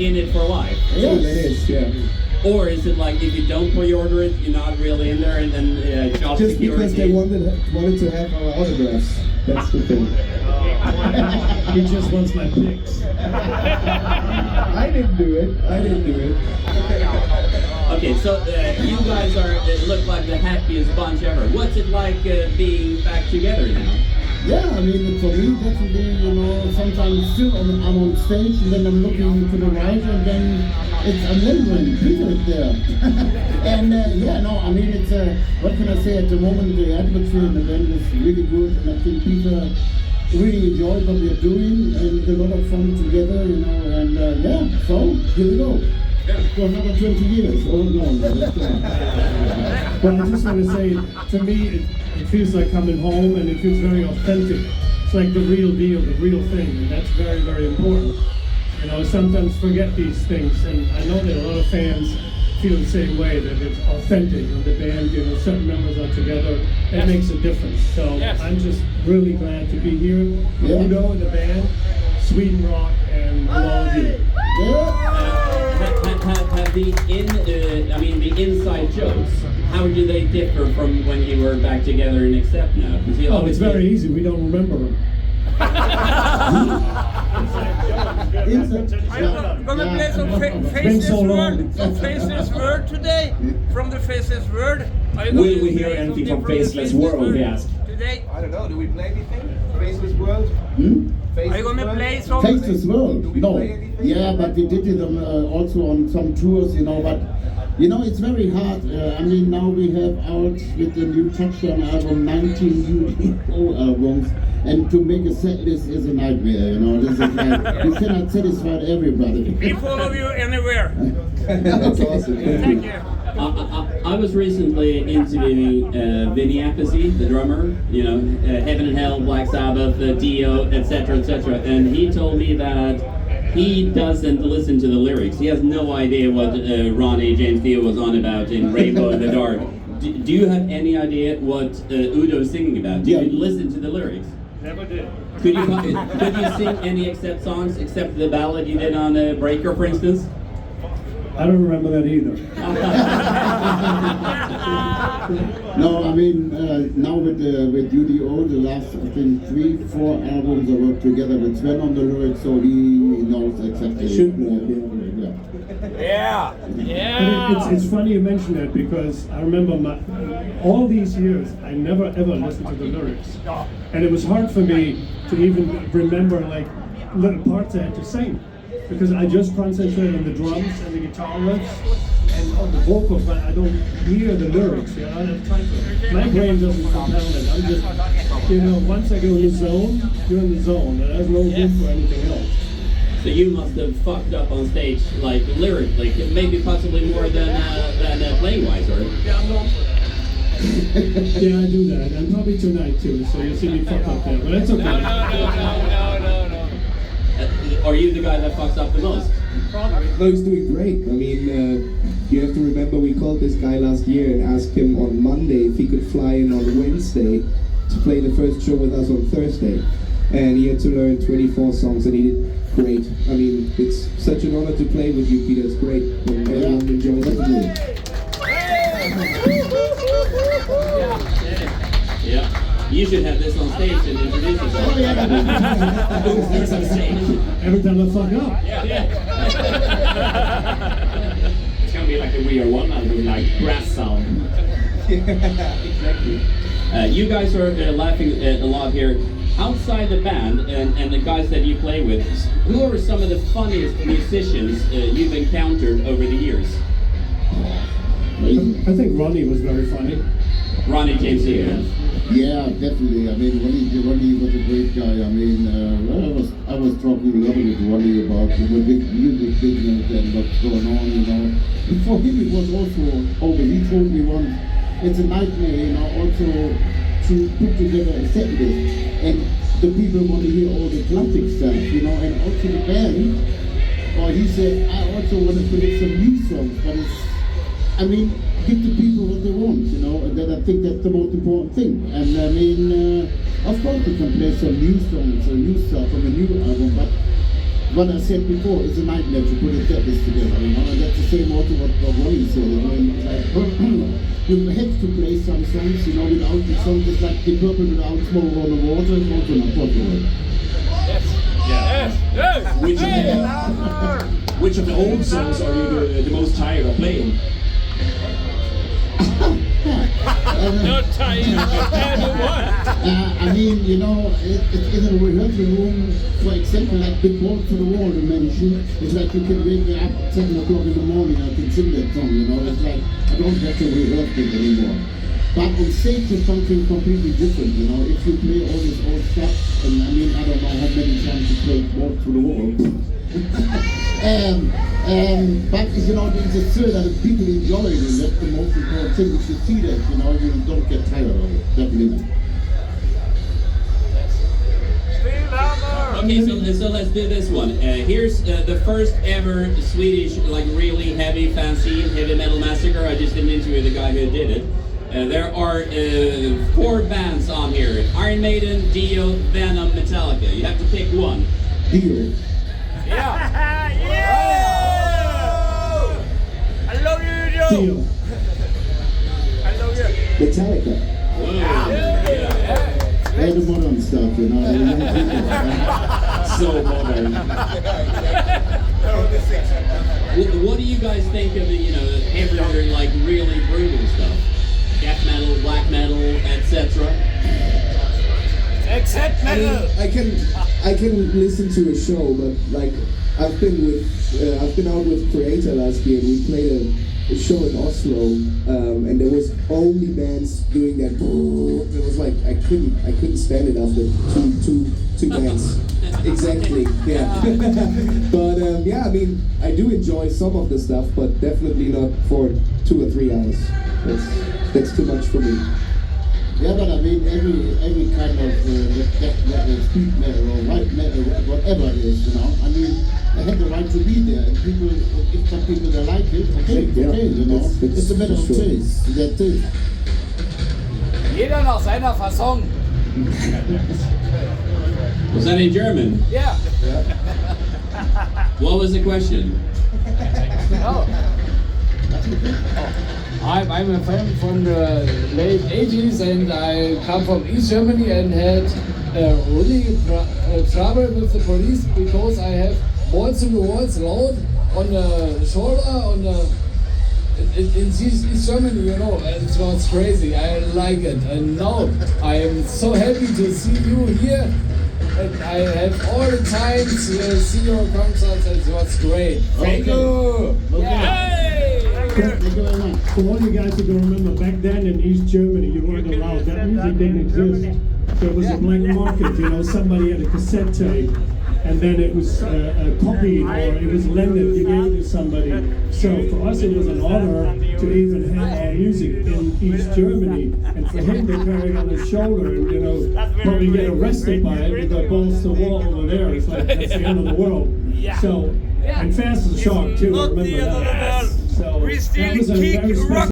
in it for life. Yeah, it is. Yeah. Or is it like if you don't pre-order it, you're not really in there, and then job Just security? because they wanted to have our autographs. That's the thing. He just wants my pics. I didn't do it. Okay, so you guys look like the happiest bunch ever. What's it like being back together now? Yeah, I mean, for me, definitely, you know, sometimes still I'm on stage and then I'm looking to the right and then I'm wondering, Peter is there. And yeah, no, I mean, it's, what can I say, at the moment the atmosphere in the band is really good, and I think Peter really enjoyed what we're doing and a lot of fun together, you know, and yeah, so here we go. For another 20 years, oh no. Well, I just want to say, to me, it feels like coming home, and it feels very authentic. It's like the real deal, the real thing, and that's very, very important. You know, sometimes forget these things, and I know that a lot of fans feel the same way, that it's authentic, and the band, you know, certain members are together, it makes a difference. So I'm just really glad to be here. Udo and the band, Sweden Rock, and all of you. Have the inside jokes, how do they differ from when you were back together in Accept now? Oh, it's very easy, we don't remember them. I'm gonna play some Faceless Word. Some Faceless Word today. From the Faceless Word. Will we hear anything from Faceless World, he asked? Today. I don't know, do we play anything? Faceless World? Are you gonna play some? Faceless World? No. Yeah, but we did it also on some tours, you know, but you know, it's very hard. I mean, now we have out with the new Touchdown album 19 new albums, and to make a set list is a nightmare, you know. This is like, you cannot satisfy everybody. We follow you anywhere. That's awesome. Thank you. I was recently interviewing Vinny Appice, the drummer, you know, Heaven and Hell, Black Sabbath, Dio, etc., etc., and he told me that he doesn't listen to the lyrics. He has no idea what Ronnie James Dio was on about in Rainbow in the Dark. Do you have any idea what Udo is singing about? Do you listen to the lyrics? Never did. Could you sing any Accept songs except the ballad you did on Breaker, for instance? I don't remember that either. No, I mean, now with UDO, the last, I think, 3-4 albums I worked together with Sven on the lyrics, so he knows exactly. Yeah. But it's funny you mention that, because I remember all these years, I never ever listened to the lyrics. And it was hard for me to even remember like little parts I had to sing, because I just concentrate on the drums and the guitar riffs and on the vocals, but I don't hear the lyrics. You know, I don't have time for it. My brain doesn't compound it. I'm just, you know, once I go in the zone, you're in the zone, and there's no room for anything else. So you must have fucked up on stage, like lyrically, maybe possibly more than playing wise, or? Yeah, I'm known for that. Yeah, I do that, and probably tonight too. So you'll see me fuck up there, but that's okay. No. Are you the guy that fucks up the most? Probably. No, he's doing great. I mean, you have to remember we called this guy last year and asked him on Monday if he could fly in on Wednesday to play the first show with us on Thursday. And he had to learn 24 songs, and he did great. I mean, it's such an honor to play with you, Peter. It's great when everyone enjoys it. Yeah. You should have this on stage and introduce yourself. Every time I fuck up. It's gonna be like a We Are One album, like brass sound. Exactly. You guys are laughing a lot here. Outside the band and the guys that you play with, who are some of the funniest musicians you've encountered over the years? I think Ronnie was very funny. Ronnie James Dio. Yeah, definitely. I mean, Ronnie was a great guy. I mean, I was talking a lot with Ronnie about the big music business and what's going on, you know. And for him, it was also over. He told me once, it's a nightmare, you know, also to put together a set list. And the people want to hear all the classic stuff, you know, and also the band. Or he said, I also want to put in some new songs, but it's, I mean, give the people what they want, you know, and then I think that's the most important thing. And I mean, of course we can play some new songs or new stuff from a new album, but what I said before, it's a nightmare to put a set list together, you know, and that's the same also what Ronnie said, you know, it's like, you have to play some songs, you know, without the song, it's like the Purple without Smoke on the Water, it's also not possible. Which of the old songs are you the most tired of playing? Not tired, everyone. I mean, you know, it's in a rehearsal room, for example, like Big Wall to the Wall you mentioned, it's like you can wake me up at 7 o'clock in the morning, I can sing that song, you know, it's like, I don't have to rehearse it anymore. But on stage is something completely different, you know, if you play all this old stuff, and I mean, I don't know how many times you played Wall to the Wall. But you know, there's a thrill that the people enjoy it, and that's the most important thing. If you see that, you know, you don't get tired of it, definitely. Okay, so let's do this one. Here's the first ever Swedish, like really heavy fanzine, Heavy Metal Massacre. I just did an interview with the guy who did it. There are 4 bands on here: Iron Maiden, Dio, Venom, Metallica. You have to pick one. Dio. Yeah. I love you, Joe. Dio. I love you. Metallica. Whoa. Yeah, the modern stuff, you know. So modern. What do you guys think of the, you know, heavier, like really brutal stuff? Death metal, black metal, etc. Except I mean, metal. I can listen to a show, but like I've been out with Creator last year, and we played a show in Oslo, and there was only bands doing that. It was like I couldn't stand it after two bands. Exactly, yeah. But yeah, I mean, I do enjoy some of the stuff, but definitely not for 2 or 3 hours. That's too much for me. Yeah, but I mean, every kind of death metal, speed metal, or white metal, whatever it is, you know. I mean, they have the right to be there. And people, if some people they like it, okay, Yeah, okay, you know. It's a matter of sure. taste. That's it. Jeder nach seiner Fassung. Was that in German? Yeah. What was the question? I'm a fan from the late 80s, and I come from East Germany and had really trouble with the police because I have balls in the walls loud on the shoulder in East Germany, you know, and it was crazy. I like it, and now I am so happy to see you here. And I have all the time to see your concerts, and it was great. Thank you. Thank you very much. For all you guys who don't remember, back then in East Germany, you weren't allowed. That music didn't exist. There was a black market, you know, somebody had a cassette tape, and then it was copied or it was lended, you gave it to somebody. So for us, it was an honor to even have our music in East Germany. And for him to carry it on his shoulder and, you know, probably get arrested by it, you got balls to the wall over there. It's like, that's the end of the world. So, and Fast as a Shark, too, I Not remember the end of the that. world. So We still that was a kick very special rock